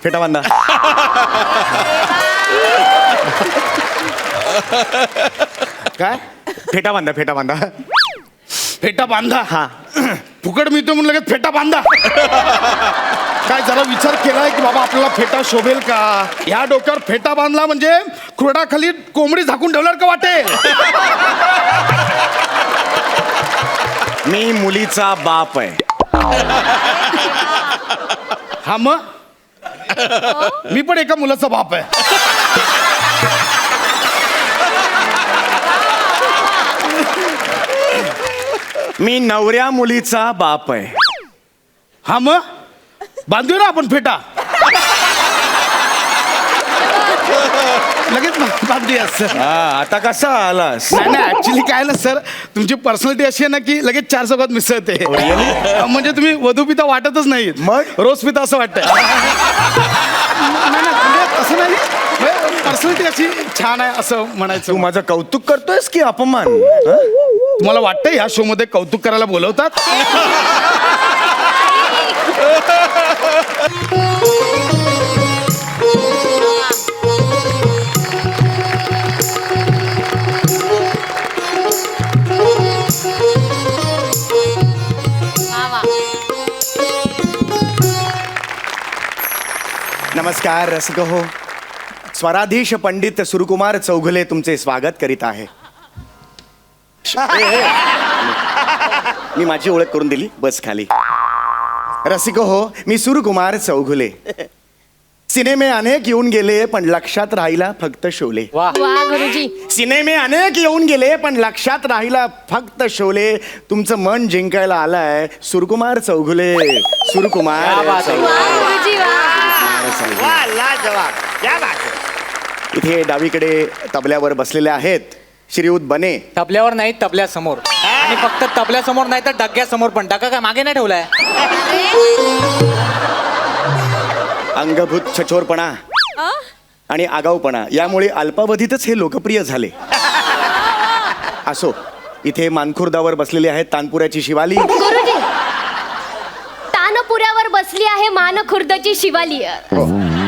फेटा बांधा. काय फेटा बांधा, फेटा बांधा. फेटा बांधा? हा. फुकट मिळतो म्हणून लगेच फेटा बांधा. काय जरा विचार केलाय की बाबा आपल्याला फेटा शोभेल का? ह्या डोक्यावर फेटा बांधला म्हणजे खुरडाखाली कोंबडी झाकून ठेवल्यावर का वाटेल? मी मुलीचा बाप आहे. हा मग मी पण एका मुलाचा बाप आहे. मी नवऱ्या मुलीचा बाप आहे. हा मग बांधूया ना आपण फेटा. लगेच बांधूया सर. आता कसा आलास? नाही नाही ऍक्च्युली काय ना सर, तुमची पर्सनॅलिटी अशी आहे ना की लगेच चार चौकात मिसळते. म्हणजे तुम्ही वधू पिता वाटतच नाही, मग? रोज पिता असं वाटतंय. नाही, नाही, म्हणजे असं नाही, पर्सनॅलिटी अशी छान आहे असं म्हणायचं. तू माझं कौतुक करतोयस की अपमान? तुम्हाला वाटतं ह्या शो मध्ये कौतुक करायला बोलवतात? नमस्कार रसिक हो. स्वराधीश पंडित सुरकुमार चौघुले तुमचे स्वागत करीत आहे. मी माझी ओळख करून दिली, बस खाली. रसिक हो, मी सुरकुमार चौघुले. सिनेमे अनेक येऊन गेले पण लक्षात राहिला फक्त शोले. वा गुरुजी. सिनेमे अनेक येऊन गेले पण लक्षात राहिला फक्त शोले. तुमचं मन जिंकायला आलाय सुरकुमार चौघुले. सुरकुमार गुरुजी वा. इथे डावीकडे तबल्यावर बसलेले आहेत श्रीयुत बने. तबल्यावर नाही, तबल्यासमोर. आणि फक्त तबल्यासमोर नाही तर डग्यासमोर पण. डगा काय मागे नाही ठेवलाय? अंगभूत छचोरपणा आणि आगाऊपणा यामुळे अल्पावधीतच हे लोकप्रिय झाले. असो, इथे मानखुर्दावर बसलेली आहेत तानपुऱ्याची शिवाली. गुरुजी, तानपुऱ्यावर बसली आहे मानखुर्दची शिवाली.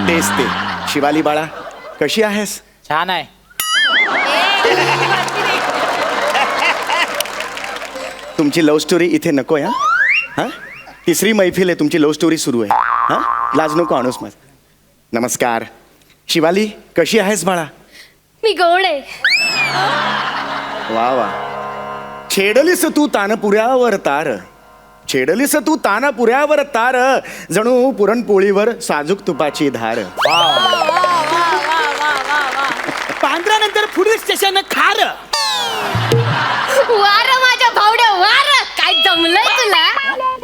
तेच ते. शिवाली बाळा, कशी आहेस? छान आहे. तुमची लव्ह स्टोरी इथे नको हा. हा, तिसरी मैफिल आहे, तुमची लव्ह स्टोरी सुरू आहे. हा, लाज नको आणूस माझ. नमस्कार शिवाली, कशी आहेस बाळा? मी गौड आहे. वा वा. छेडलीस तू तानपुऱ्यावर तार. छेडलीस तू तानपुऱ्यावर तार. जणू पुरणपोळीवर साजूक तुपाची धार. पांढऱ्यानंतर पुढील स्टेशन खार. वार माझ्या भावड्या वार. काय जमलंय तुला?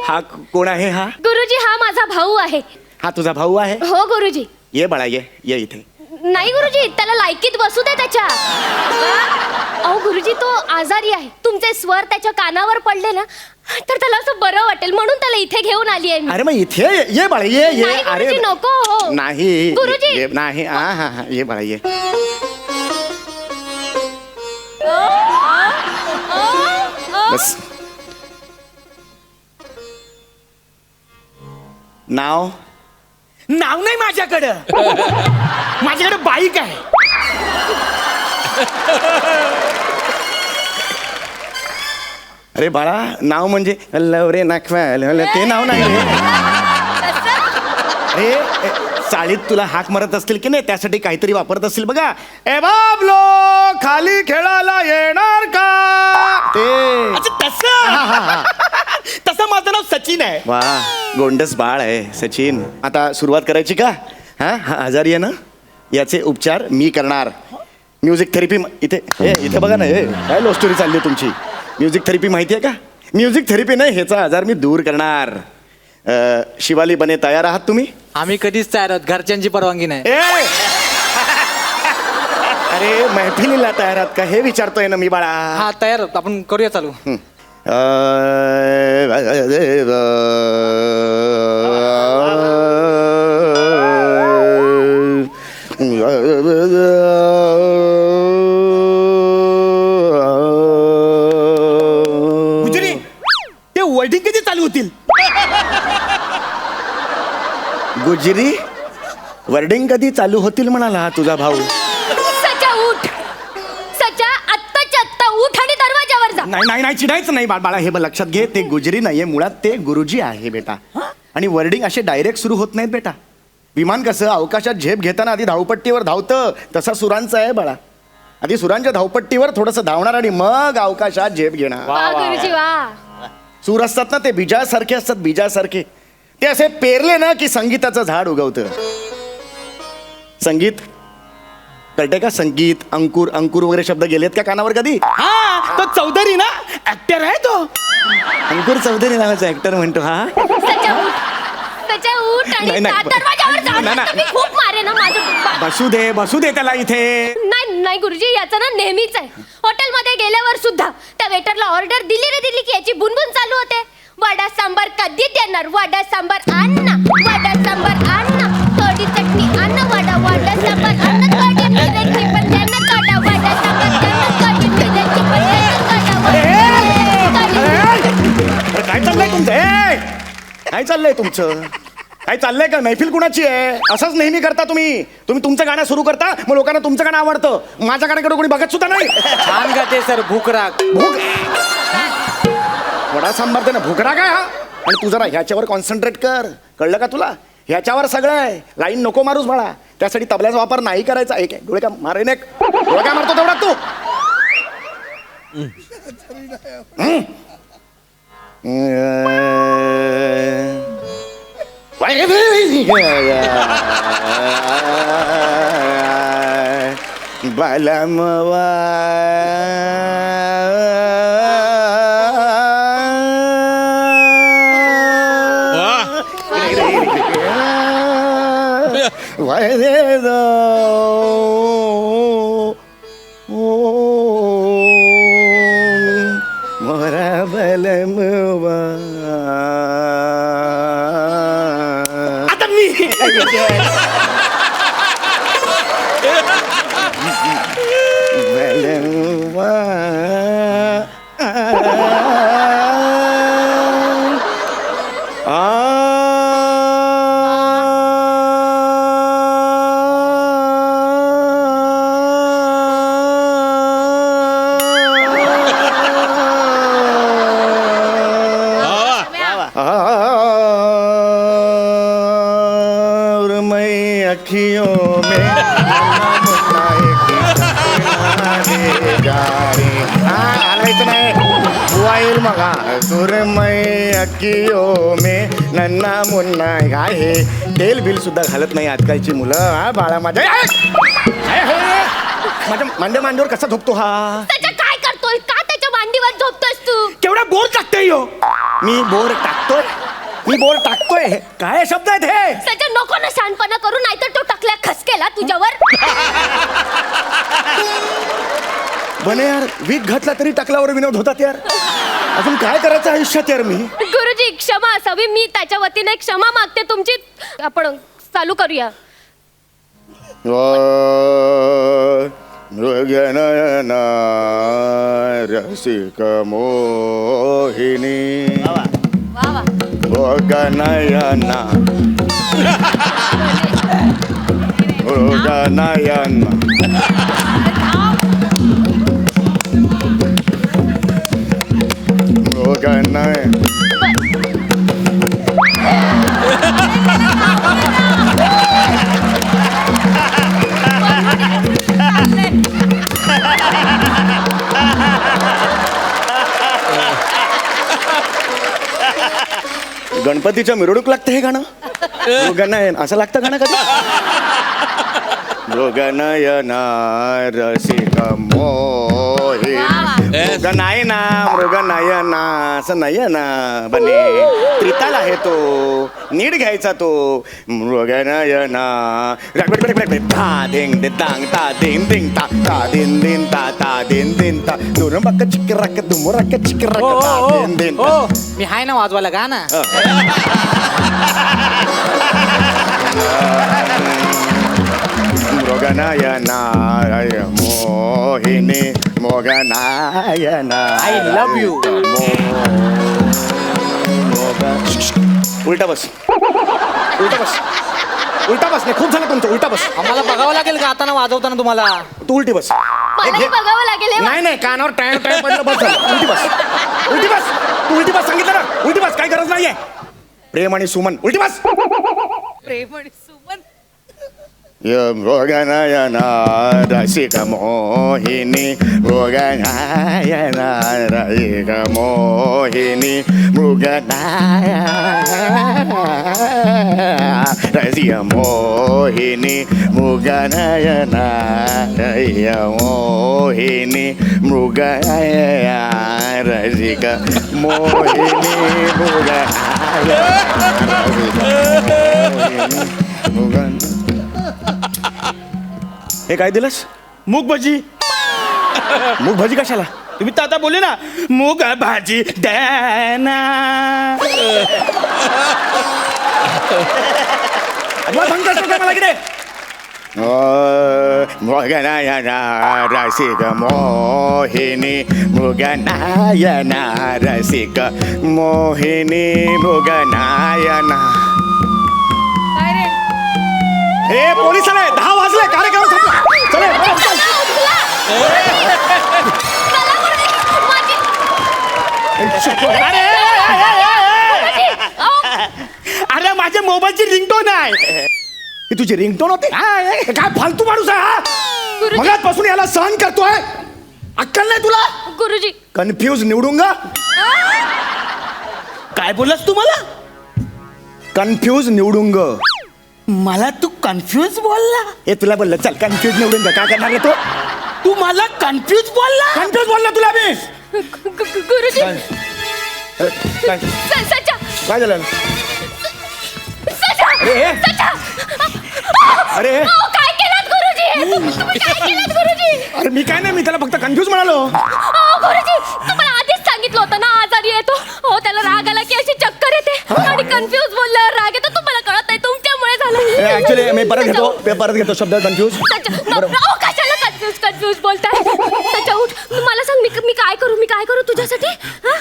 हा कोण आहे? हा गुरुजी, हा माझा भाऊ आहे. हा तुझा भाऊ आहे? हो गुरुजी. ये बाळा, ये ये इथे. नाही गुरुजी, त्याला लायकीत बसू दे त्याच्या. अहो गुरुजी, तो आजारी आहे. तुमचे स्वर त्याच्या कानावर पडले ना तर त्याला असं बरं वाटेल, म्हणून त्याला इथे घेऊन आली आहे मी. अरे मग इथे ये बाळा, ये ये. नाही अरे गुरुजी, नको हो. नाही गुरुजी. ये, नाही. हा हा हा, ये बाळा ये. बस. नाव? नाव नाही माझ्याकडं. माझ्याकडे बाईक आहे. अरे बाळा, नाव म्हणजे लवरे नाखवा ते नाव नाही रे. अरे चाळीत तुला हाक मारत असतील की नाही, त्यासाठी काहीतरी वापरत असतील बघा. ए बाबलो, खाली खेळायला येणार का? ते अच्छा तसं. तसं माझं नाव सचिन आहे. वा, गोंडस बाळ आहे सचिन. आता सुरुवात करायची का? हा हा, आजारी आहे ना, याचे उपचार मी करणार. म्युझिक थेरपी इथे. इथे बघा ना, काय लव्ह स्टोरी चालली आहे तुमची. म्युझिक थेरपी माहिती आहे का? म्युझिक थेरपी नाही, ह्याचा आजार मी दूर करणार. शिवाली बने, तयार आहात तुम्ही? आम्ही कधीच तयार आहोत, घरच्यांची परवानगी नाही. अरे मैफिलीला तयार आहात का हे विचारतोय ना मी बाळा. हा तयार आहोत, आपण करूया चालू. गुजरी, ते वर्डिंग कधी चालू होतील? गुजरी वर्डिंग कधी चालू होतील म्हणाला तुझा भाऊ. सचा उठ. सचा आत्ताच्या आत्ता उठ आणि दरवाजावर जा. नाही नाही नाही चिडायचं नाही बाळा. हे बघ लक्षात घे, ते गुजरी नाहीये, मुळात ते गुरुजी आहे बेटा. आणि वर्डिंग असे डायरेक्ट सुरू होत नाहीत बेटा. विमान कसं अवकाशात झेप घेताना आधी धावपट्टीवर धावतं, तसा सुरांचं आहे बाळा. आधी सुरांच्या धावपट्टीवर थोडंसं धावणार आणि मग अवकाशात झेप घेणार. वा गुरुजी वा. सूर असतात ना ते बीजासारखे असतात, बीजासारखे. ते असे पेरले ना की संगीताचं झाड उगवतं. संगीत कळते का? संगीत, अंकुर, अंकुर वगैरे शब्द गेलेत का कानावर कधी? हा तो चौधरी ना ऍक्टर आहे तो. अंकुर चौधरी नावाचा ऍक्टर म्हणतो हा. सचा उठ. सचा उठ आणि नाही, नाही. दरवाजावर जा. नाही, नाही. तुम्ही खूप मारे ना माझं. बसू दे त्याला इथे. नाही नाही गुरुजी, याचं ना नेहमीच आहे. हॉटेलमध्ये गेल्यावर सुद्धा त्या वेटरला ऑर्डर दिली की याची बुनबुन चालू होते. वडा सांबार कधी देणार? वडा सांबार आण ना. वडा सांबार आण ना. थोडी चटणी आण ना. वडा सांबार आण ना. थोडी मिरची पण द्या ना. थोडा वडा सांबार द्या ना. थोडी मिरची पण द्या ना. अरे काय चाललंय तुमचं? काय चाललंय तुमचं? काय चाललंय का? मैफिल कुणाची आहे? असंच नेहमी करता तुम्ही. तुमचं गाणं सुरू करता, मग लोकांना तुमचं गाणं आवडतं. माझ्या गाण्याकडे कोणी बघत सुद्धा नाही. छान गाते सर. भूक राग. भूक वडा सांबार दे ना. भुकरा काय हा? आणि तू जरा ह्याच्यावर कॉन्सन्ट्रेट कर. कळलं का तुला? ह्याच्यावर सगळं आहे. लाईन नको मारूस बाळा. त्यासाठी तबल्याचा वापर नाही करायचा. एक डोळे का मारेन एक डोळे काय मारतो तेवढा तू. बालमवा मोरा बलमवा. आता मी बलमवा और मैं अखियों में हालायचं नाही. बुवा येईल मग. सुरमय अखियों में नन्ना मुन्ना आहे. तेल बिल सुद्धा घालत नाही आजकालची मुलं. हा बाळा माझ्या माझ्या मांडीवर कसा झोपतो हा? सचा काय करतोय? का त्याच्या मांडीवर झोपतोस तू? केवढा बोर टाकतोय ह्यो. मी बोर टाकतोय? मी बोर टाकतोय? काय शब्द आहेत हे? सचा नको ना शहाणपणा करू, नाहीतर तो टाकल्या खसकेला तुझ्यावर. बने यार, वीक घातला तरी टाकल्यावर विनोद होतात यार. अजून काय करायचं आयुष्यात यार मी? गुरुजी क्षमा असावी. मी त्याच्या वतीने क्षमा मागते तुमची. आपण चालू करूया. मृगनयना रसिक मोहिनी वा वा. मृगनयना मृगनयना मृगनय गणपतीच्या मिरवणूक लागते हे गाणं. मृगनयन असं लागतं गाणं कधी? मृगनयना रसिक मोहि मृगनयना मृगनयना असं नयना बने. त्रिताल आहे तो. नीट घ्यायचा तो. मृगनयना ता देंग दे तांग ता देंग देंग ता ता दिन दिन ता ता दिन दिन ता दुरंबक चिकरक दुमरक चिकरक ता दिन दिन ता. मी हाय ना वाजवायला गा ना. मृगनयना मोहिनी मृगनयना. I love you. उलटा बस. उलटा बस. उलटा बस नाही खूप झालं तुमचं उलटा बस आम्हाला बघावं लागेल का आता वाजवताना तुम्हाला? तू उलटी बस मलाही बघावं लागेल हे. नाही नाही कानावर टाइम टाइम पडलं बस झालं. उलटी बस उलटी बस तू उलटी बस सांगितलं ना उलटी बस काही गरज नाहीये प्रेम आणि सुमन उलटी बस मृगनयना रसिक मोहिनी मृगनयना रसिक मोहिनी रसिक मोहिनी मृगनयना रसिक मोहिनी मृगनयना रसिक मोहिनी मृगनयना हे काय दिलंस मूग भजी मूग भाजी कशाला तुम्ही तर आता बोलले ना मूग भाजी द्याना अजिबात सांगता येत नाही मला किती मृगनयना रसिक मोहिनी मृगनयना रसिक मोहिनी मृगनयना हे पोलीस आले 10 वाजले कार्यक्रम संपला चले अरे माझ्या मोबाईलची रिंगटोन आहे ही तुझी रिंगटोन होते काय फालतू माणूस आहे हा गुरुजी. मगाचपासून याला सहन करतोय अक्कल नाही तुला गुरुजी कन्फ्यूज निवडूंगा काय बोललास तू मला कन्फ्यूज निवडूंग मला तू कन्फ्यूज बोलला हे तुला बोललं चल कन्फ्यूज निवडून काय करणार आहे तो तू मला कन्फ्यूज बोलला कन्फ्यूज बोलला तुला मी गुरुजी काय सचा काय झालं सचा अरे हे. सचा अरे हे. काय केलं गुरुजी तुम्ही काय केलं गुरुजी अरे मी काय नाही मी त्याला फक्त कन्फ्यूज म्हणालो गुरुजी तुम्हाला आधीच सांगितलं होतं ना आजारी येतो हो त्याला राग आला की अशी चक्कर येते आणि कन्फ्यूज बोलल्यावर राग येतो तुम्हाला कळत नाही तुमच्यामुळे झालं ऍक्च्युली मी परत घेतो शब्द कन्फ्यूज कशाला कन्फ्यूज बोलताय त्याच्या उठ मला सांग मी काय करू तुझ्यासाठी हा?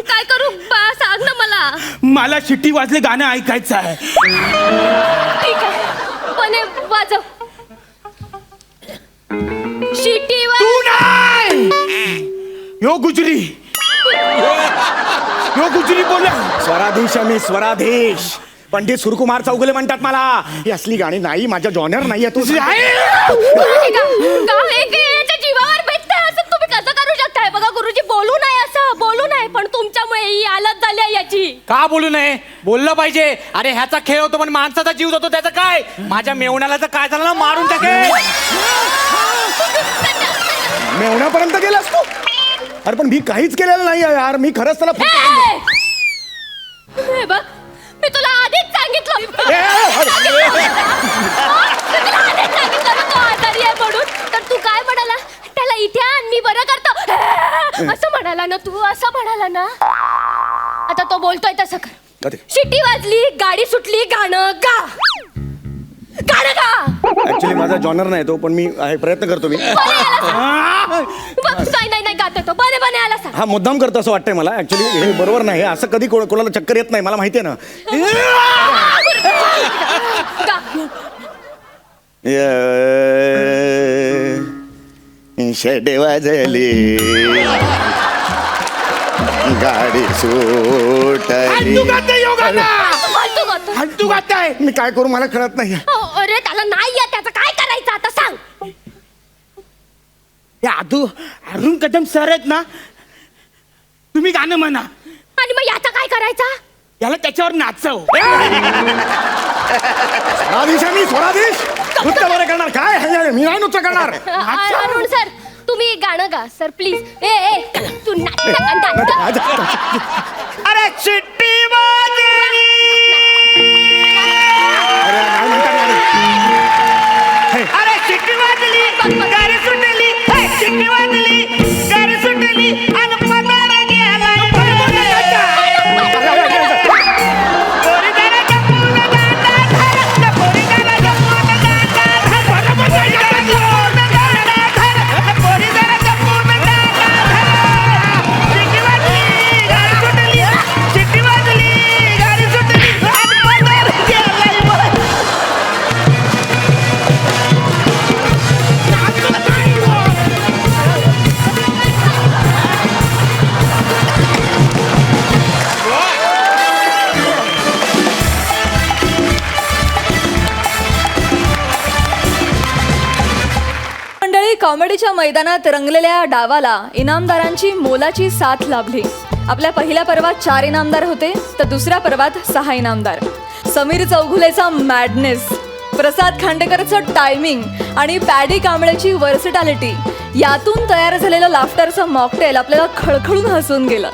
काय करू बा सांग ना मला मला शिट्टी वाजले गाणं ऐकायचं आहे ठीक आहे पण हे वाजव शिटी तू नाही यो गुजरी बोला स्वराधीश आहे मी स्वराधीश पंडित सुरकुमार चौगुले म्हणतात मला ही असली गाणी नाही माझ्या जॉनर नाही आहे गुरुजी याच्या जीवावर बेतताय असं तुम्ही कसं करू शकताय बघा गुरुजी बोलू नये पण तुमच्यामुळे ही हालत झाली आहे याची का बोलू नये बोललं पाहिजे अरे ह्याचा खेळ होतो पण माणसाचा जीव जातो त्याचं काय माझ्या मेवण्याला जर काय झालं ना मारून टाकेल मेवण्यापर्यंत गेलास तू अरे पण मी काहीच केलेलं नाही यार मी खरंच त्याला हे बघ मी तुला आधीच सांगितलं तो आजारी आहे म्हणून तर तू काय म्हणाला त्याला इथे आण मी बरं करतो असं म्हणाला ना तू असं म्हणाला ना आता तो बोलतोय तसं कर कधी? शिट्टी वाजली गाडी सुटली गाणं गा गाणं गा ऍक्च्युली माझा जॉनर नाही तो पण मी प्रयत्न करतो मी बरं याला सांग. बघ, नाही गात तो बने आला सांग हा मुद्दाम करतो असं वाटतंय मला ऍक्च्युली हे बरोबर नाही असं कधी कोणाला चक्कर येत नाही मला माहितीये ना गा. शेडे वाजली गाडी सुटली तू गातो. फालतू गाताय मी काय करू मला कळत नाही अरे त्याला नाही येत त्याचं काय करायचं आता सांग हे अरुण कदम सर आहेत ना तुम्ही गाणं म्हणा आणि मग याचा काय करायचा याला त्याच्यावर नाचव स्वराधीश आहे मी स्वराधीश नृत्य बरं करणार काय मी नाही नृत्य करणार अरुण सर तुम्ही गाणं गा सर प्लीज ए तू नाच अरे चिट्टी वाजली अरे नाही म्हणता अरे चिट्टी वाजली गाडी सुटली चिट्टी वाजली गाडी सुटली आणि पगार गेला चिट्टी कॉमेडीच्या मैदानात रंगलेल्या डावाला इनामदारांची मोलाची साथ लाभली. आपल्या पहिल्या पर्वात 4 इनामदार होते तर दुसऱ्या पर्वात 6 इनामदार. समीर चौघुलेचा मॅडनेस, प्रसाद खांडेकरचं टायमिंग आणि पॅडी कांबळेची वर्सटॅलिटी यातून तयार झालेलं लाफ्टरचं मॉकटेल आपल्याला खळखळून हसून गेलं.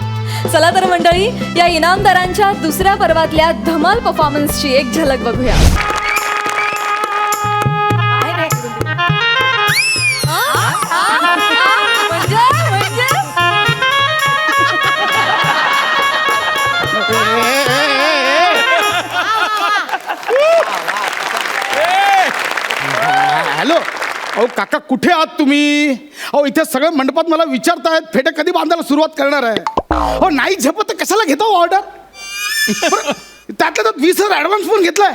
चला तर मंडळी, या इनामदारांच्या दुसऱ्या पर्वातल्या धमाल परफॉर्मन्सची एक झलक बघूया. हॅलो, अहो काका कुठे आहात तुम्ही? अहो इथे सगळे मंडपात मला विचारतायत फेटे कधी बांधायला सुरुवात करणार आहे. हो नाही झेपत तर कशाला घेतो ऑर्डर? त्यातल्या त्यात 20,000 ऍडव्हान्स पण घेतलाय.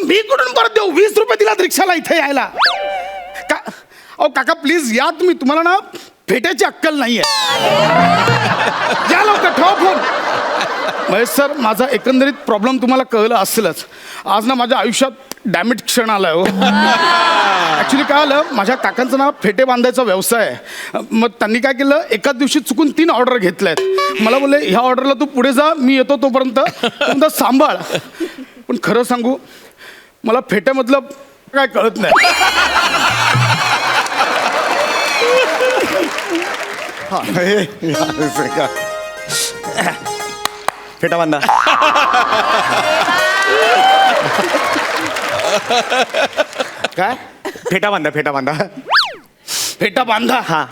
मी कुठून परत देऊ? 20 रुपये दिलात रिक्षाला इथे यायला. अहो काका प्लीज या तुम्ही, तुम्हाला ना फेट्याची अक्कल नाहीये. या लवकर, ठेवा फोन. महेश सर, माझा एकंदरीत प्रॉब्लेम तुम्हाला कळलं असेलच. आज ना माझ्या आयुष्यात डॅमेज क्षण आलाय हो. ॲक्च्युली काय आलं, माझ्या काकांचं ना फेटे बांधायचा व्यवसाय आहे. मग त्यांनी काय केलं, एकाच दिवशी चुकून 3 ऑर्डर घेतल्यात. मला बोलले ह्या ऑर्डरला तू पुढे जा, मी येतो तोपर्यंत सांभाळ. पण खरं सांगू, मला फेट्यामधलं काय कळत नाही. फेटा बांधा. काय फेटा बांधा, फेटा बांधा. फेटा बांधा? हा.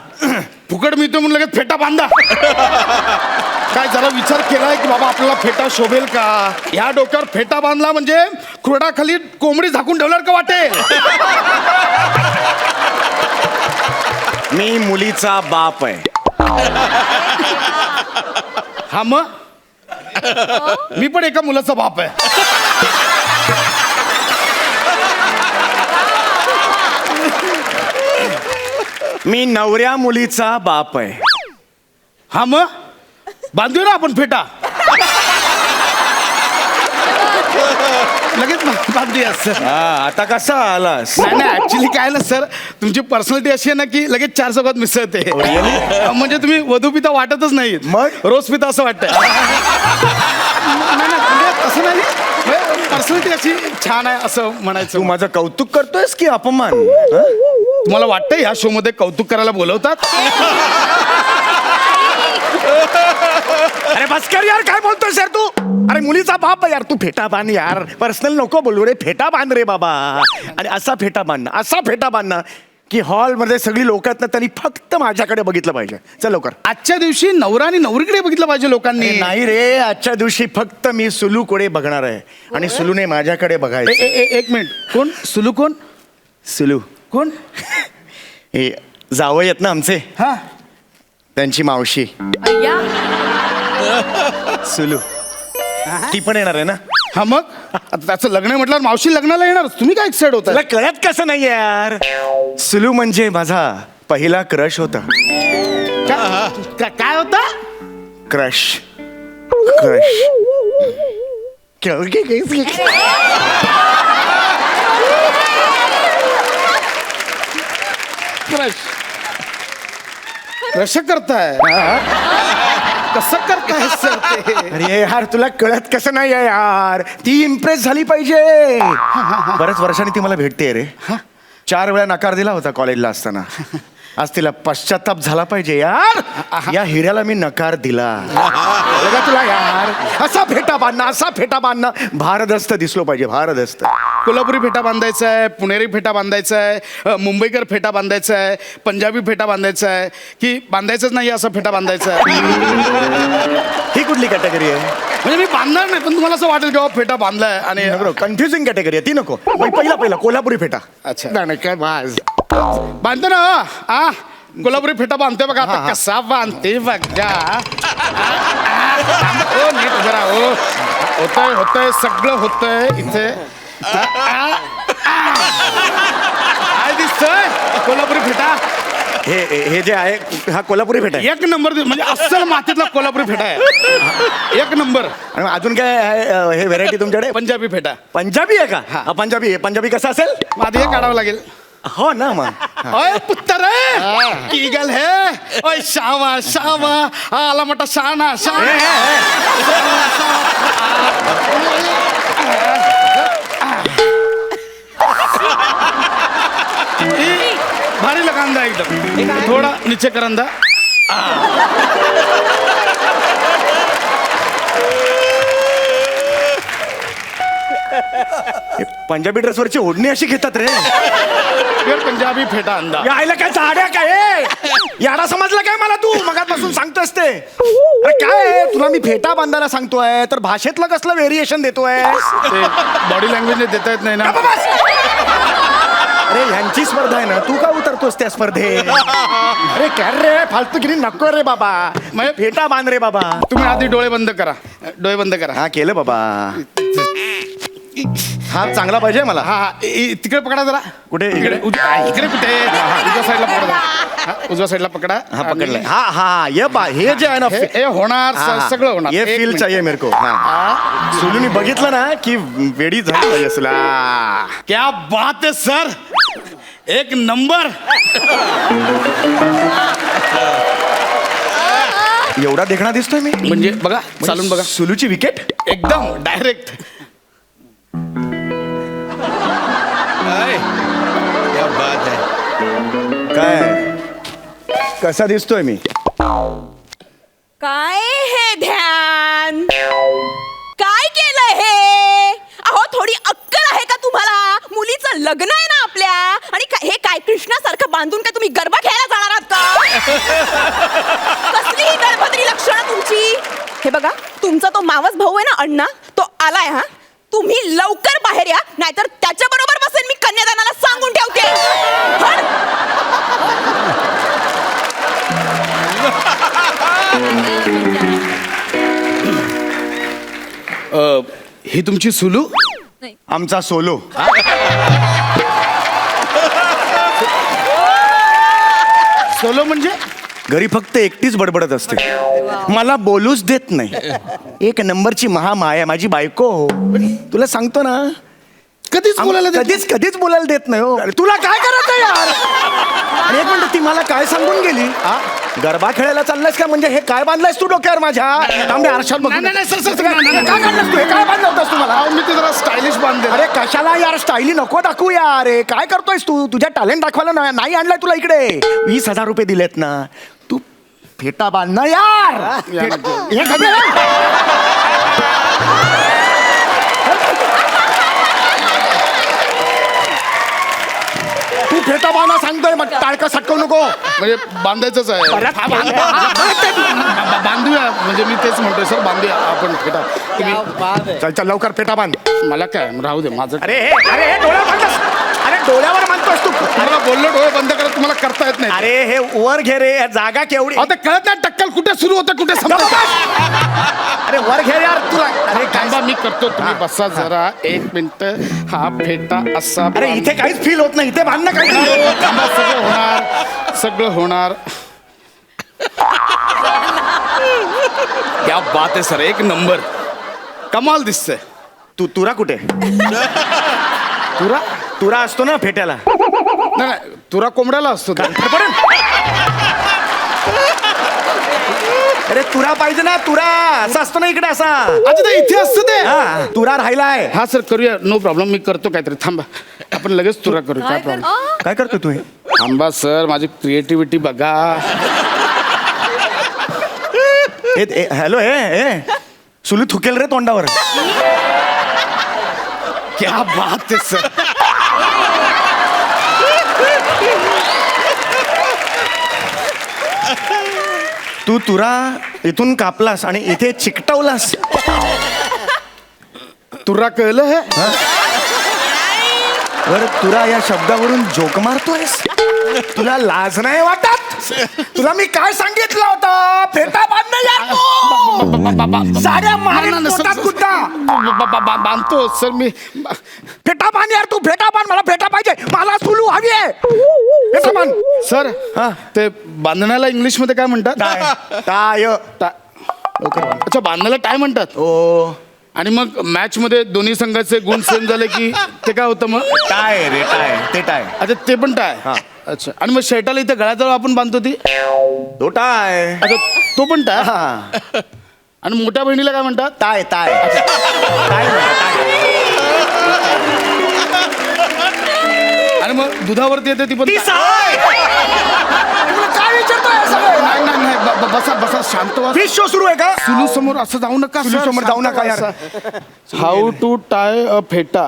फुकट मिळतो म्हणून लगेच फेटा बांधा? काय जरा विचार केलाय की बाबा आपल्याला फेटा शोभेल का? ह्या डोक्यावर फेटा बांधला म्हणजे खुरडाखाली कोंबडी झाकून ठेवल्यावर का वाटेल? मी मुलीचा बाप आहे. हा मग मी पण एका मुलाचा बाप आहे. मी नवऱ्या मुलीचा बाप आहे. हा मग बांधूया ना आपण फेटा. लगेच बांधूया सर. आता कसा आलास? नाही नाही, ऍक्च्युली काय ना सर, तुमची पर्सनॅलिटी अशी आहे ना की लगेच 4 चौघात मिसळते. म्हणजे तुम्ही वधू पिता वाटतच नाही, मग? रोज पिता असं वाटतंय. नाही नाही, म्हणजे असं नाही, पर्सनॅलिटी अशी छान आहे असं म्हणायचं. तू माझं कौतुक करतोयस की अपमान? हं? तुम्हाला वाटतं ह्या शो मध्ये कौतुक करायला बोलवतात? अरे बस कर यार, काय बोलतोयस यार तू? अरे मुलीचा बाप आहे यार, तू फेटा बांध यार. पर्सनल नको बोलू रे, फेटा बांध रे बाबा. आणि असा फेटा बांधणं, असा फेटा बांधणं की हॉलमध्ये सगळी लोक आहेत ना, त्यांनी फक्त माझ्याकडे बघितलं पाहिजे. चल लवकर. आजच्या दिवशी नवरा आणि नवरीकडे बघितलं पाहिजे लोकांनी. नाही रे, आजच्या दिवशी फक्त मी सुलूकडे बघणार आहे आणि सुलूने माझ्याकडे बघायचं. एक मिनिट, कोण सुलू? कोण सुलू? कोण? हे जावई आहेत ना आमचे, हा, त्यांची मावशी अय्या, सुलू. ती पण येणार आहे ना? हा मग आता त्याचं लग्न आहे म्हटल्यावर मावशी लग्नाला येणार. तुम्ही काय एक्साइड होता? तुला कळत कसं नाही यार? सुलू म्हणजे माझा पहिला क्रश होता. काय होता? क्रश. क्रश. कसं करताय? कसं करताय सर ते? अरे यार, तुला कळत कसं नाही आहे यार? ती इम्प्रेस झाली पाहिजे. बऱ्याच वर्षांनी ती मला भेटते रे. 4 वेळा नकार दिला होता कॉलेजला असताना. आज तिला पश्चाताप झाला पाहिजे यार. या हिऱ्याला मी नकार दिला. बघा तुला यार, असा फेटा बांधणं, असा फेटा बांधणं भारदस्त दिसलो पाहिजे, भारदस्त. कोल्हापुरी फेटा बांधायचा आहे, पुणेरी फेटा बांधायचा आहे, मुंबईकर फेटा बांधायचा आहे, पंजाबी फेटा बांधायचा आहे, की बांधायचंच नाही असा फेटा बांधायचा आहे? ही कुठली कॅटेगरी आहे? म्हणजे मी बांधणार नाही, पण तुम्हाला असं वाटेल की बाबा फेटा बांधलाय. आणि कन्फ्युजिंग कॅटेगरी आहे ती, नको. पहिला कोल्हापुरी फेटा. अच्छा. नाही काय बाज. बांधतो ना. आ कोल्हापुरी फेटा बांधते बघा. आता कसा बांधते बघा. ओ नीट जरा. हो होतंय सगळं होतंय इथे. काय दिसतंय कोल्हापुरी फेटा? हे जे आहे, हा कोल्हापुरी फेटा आहे. 1 नंबर म्हणजे अस्सल मातीतला कोल्हापुरी फेटा आहे. 1 नंबर. आणि अजून काय आहे हे व्हेरायटी तुमच्याकडे? पंजाबी फेटा. पंजाबी आहे का? हा पंजाबी आहे. पंजाबी कसा असेल? आधी हे काढावं लागेल. हो ना मग ओय पुत्र की गल है ओय शावा शावा आला मोठा शाना शाना भारी लगांदा एकदम थोड़ा नीचे करंदा पंजाबी ड्रेसवरची ओढणी अशी घेतात रे फिर पंजाबी फेटा अंदा यायला काय साड्या काय याडा समजला काय मला तू मगापासून सांगतोस ते अरे काय आहे? तुला मी फेटा बांधायला सांगतोय तर भाषेतलं कसलं व्हेरिएशन देतोय ते बॉडी लँग्वेजने देता येत नाही ना अरे ह्यांची स्पर्धा आहे ना तू का उतरतोस त्या स्पर्धेत अरे काय रे फालतूगिरी नको रे बाबा मग फेटा बांध रे बाबा तुम्ही आधी डोळे बंद करा डोळे बंद करा हा केलं बाबा हात चांगला पाहिजे मला हा हा तिकडे पकडा जरा कुठे? इकडे इकडे कुठे उजव्या साईडला पकडा जरा. हा, उजव्या साईडला पकडा हा पकडलाय हा हा ये बा हे जे आहे ना हे होणार सगळं होणार ये एक फील मिनिट. चाहिए मेरे को हाँ सुलूनी बघितलं ना की वेडी झाली पाहिजे असला क्या बात है सर एक नंबर एवढा देखणा दिसतोय मी म्हणजे बघा चालून बघा सुलूची विकेट एकदम डायरेक्ट क्या बात है. काय कसा दिसतोय मी काय हे ध्यान काय केलं हे अहो थोडी अक्कल आहे का तुम्हाला मुलीचं लग्न आहे ना आपल्या आणि हे काय कृष्णासारखं बांधून काय तुम्ही गरबा खेळायला जाणार आहात का कसली ही गणपती लक्षणं तुमची हे बघा तुमचा तो मावस भाऊ आहे ना अण्णा तो आलाय हा तुम्ही लवकर बाहेर या नाहीतर त्याच्या बरोबर बसेल मी कन्यादानाला सांगून ठेवते हट. ही तुमची सुलू आमचा सोलो सोलो म्हणजे घरी फक्त एकटीच बडबडत असते मला बोलूच देत नाही एक नंबरची महामाया माझी बायको तुला सांगतो ना कधीच बोलायला देत कधीच कधीच बोलायला देत नाही हो अरे तुला काय करायचं यार आणि एक मिनिट ती मला काय सांगून गेली हा गरबा खेळायला चाललायस का म्हणजे हे काय बांधलायस तू डोक्यावर माझ्या तांबे आरशात बघून नाही, नाही, सर, काय काढलंस तू हे काय बांधलं होतंस तुम्हाला अहो, मी ते जरा स्टायलिश बांधले अरे कशाला यार स्टाईली नको दाखवू यार हे काय करतोयस तू तुझ्या टॅलेंट दाखवायला नाही आणलाय तुला इकडे 20,000 रुपये दिलेत ना तू फेटा बांध ना यार हे तू फेटा बांधा सांगतोय मग टाळका सटकवू नको म्हणजे बांधायचंच आहे परत हा, बांधूया म्हणजे मी तेच म्हणतोय सर बांधूया आपण फेटा तुम्ही चल चल लवकर फेटा बांध मला काय राहू दे माझं अरे हे डोळ्यावर बांधतोस अरे डोळ्यावर बांधतोस तू मला बोललो डोळे बंद करा तुम्हाला करता येत नाही अरे हे वर घे रे जागा केवढी अहो, ते कळत नाही टक्कल कुठे सुरू होतं कुठे संपतं अरे वर घे यार तुला अरे काय थांबा मी करतो तुम्ही बसा जरा एक मिनिट हा फेटा असा अरे इथे काहीच फील होत नाही इथे बांधणं काही थांबा, सगळं होणार क्या बात आहे सर एक नंबर कमाल दिसतंय तू तुरा कुठे तुरा तुरा असतो ना फेट्याला नाही नाही, तुरा कोंबड्याला असतो तो. अरे तुरा पाहिजे ना तुरा असा असतो ना इकडे असा अच्छा ते इथे असतं ते हा तुरा राहिलाय हा सर करूया नो प्रॉब्लेम मी करतो काहीतरी थांबा आपण लगेच तुरा करू काय प्रॉब्लेम काय करतो तू हे थांबा सर माझी क्रिएटिव्हिटी बघा हॅलो हे सुलू थुकेल रे तोंडावर क्या बात आहे सर तू तुरा इथून कापलास आणि इथे चिकटवलास तुरा कळलं हे वर तुरा या शब्दावरून जोक मारतोयस तुला लाज नाही वाटत तुला मी काय सांगितलं होतं फेटा बांध यार तू. साड्या मारीन पोटात कुठं. बांधतो सर मी फेटा बांध यार तू फेटा बांध मला फेटा पाहिजे मला सुलू हवी आहे फेटा बांध सर हा. ते बांधण्याला इंग्लिश मध्ये काय म्हणतात टाय अच्छा बांधण्याला टाय म्हणतात ओ आणि मग मॅच मध्ये दोन्ही संघाचे गुण सेम झाले की ते काय होतं मग? टाय रे टाय ते टाय अच्छा ते पण टाय. अच्छा आणि मग शर्टाला इथे गळ्याजवळ आपण बांधतो ती? तो टाय अच्छा तो पण टाय. हा आणि मोठ्या बहिणीला काय म्हणतात? टाय टाय टाय म्हणा, टाय. आणि मग दुधावरती येते ती पण ती टाय. साय. तुला काय विचारतोय सगळं? नाही नाही नाही बसा बसा शांत व्हा. फिश शो सुरू आहे का? सुलू समोर असं जाऊ नका. सुलू समोर जाऊ नका यार. हाऊ टू टाय अ फेटा.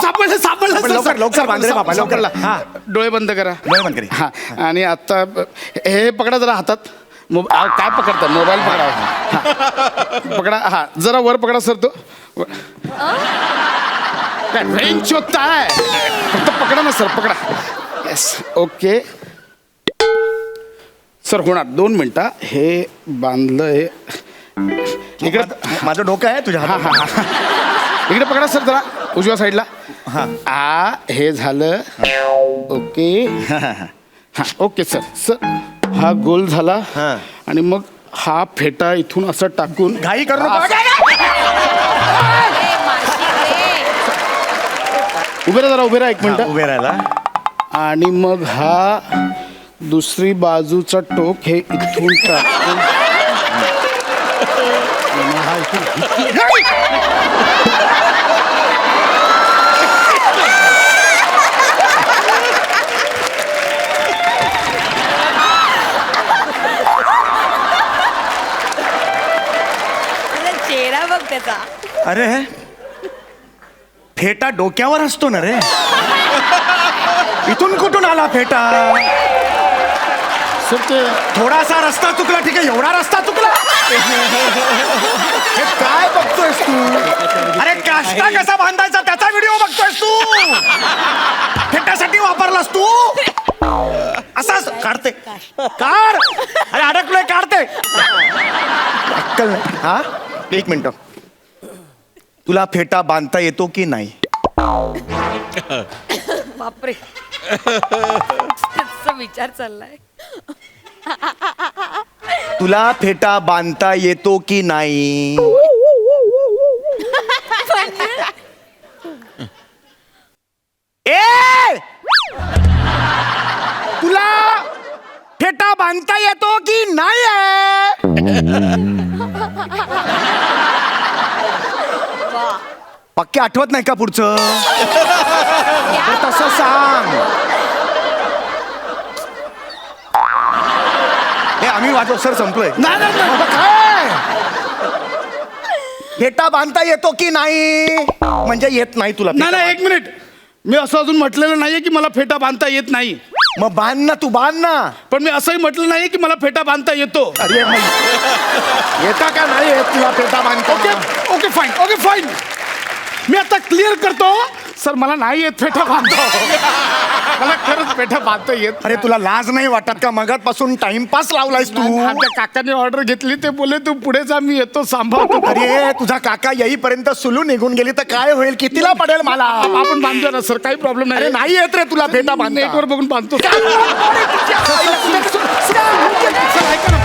सापडलं सापडलं पण लवकर, लवकर बांध रे बाबा, लवकर. सापडलं. हा. डोळे बंद करा. डोळे बंद करी. हा आणि आता हे पकडा जरा हातात. काय पकडता? मोबाईल पकडा. हा. पकडा. हा जरा वर पकडा सर तो. रेंज शोधता आहे. फक्त पकडा ना सर पकडा. येस ओके सर होणार 2 मिनिटं. हे बांधलं हे इकडे. माझं डोकं आहे तुझ्या हा हातात. हा हा इकडे पकडा सर जरा उजव्या साईडला. हा हे झालं. ओके हा ओके सर सर हा गोल झाला. हा. आणि मग हा फेटा इथून असं टाकून घाई करू हा, उभे राहा जरा उभे राहा 1 नको. मिनिट. उभे राहायला. आणि मग हा दुसरी बाजूचा टोक हे इथून टाकून आणि हा इथून. चेहरा बघ त्याचा. अरे फेटा डोक्यावर असतो ना रे. इथून कुठून आला फेटा? सर ते थोडासा रस्ता चुकला ठीक आहे. एवढा रस्ता चुकला? हे काय बघतोयस तू? अरे काष्टा कसा बांधायचा त्याचा व्हिडिओ बघतोयस तू? फेटासाठी वापरलास तू? असाच काढते काढ. अरे अडकलोय काढते. अक्कल नाही. हा 1 मिनिट. तुला फेटा बांधता येतो की नाही? बापरे त्याचा विचार चाललाय. तुला फेटा बांधता येतो की नाही? ए तुला फेटा बांधता येतो की नाही? पक्के आठवत नाही का पुढचं? तर तसं सांग. हे आम्ही वाजव सर संपलोय. नाही नाही नाही. बाबा, काय फेटा बांधता येतो की नाही? म्हणजे येत नाही तुला नाही फेटा नाही 1 मिनिट. मी असं अजून म्हटलेलं नाहीये की मला फेटा बांधता येत नाही. मग बांध ना तू बांध ना. पण मी असंही म्हटलं नाही की मला फेटा बांधता येतो. अरे मग येता का नाही येत तुला फेटा बांधता? Okay okay fine okay fine. मी आता क्लिअर करतो सर मला नाही येत फेटा बांधतो. मला खरंच पेठा बांधता येत. अरे तुला लाज नाही वाटत का? मगातपासून टाइमपास लावलायस तू. आमच्या काकाने ऑर्डर घेतली ते बोले तू पुढे जा मी येतो सांभाळतो. अरे तुझा काका येईपर्यंत सुलू निघून गेली तर काय होईल? कितीला पडेल मला? आपण बांधतो ना सर काही प्रॉब्लेम अरे नाही. नाही येत रे तुला फेटा बांधता. नेटवर बघून बांधतो. सर, ऐका ना.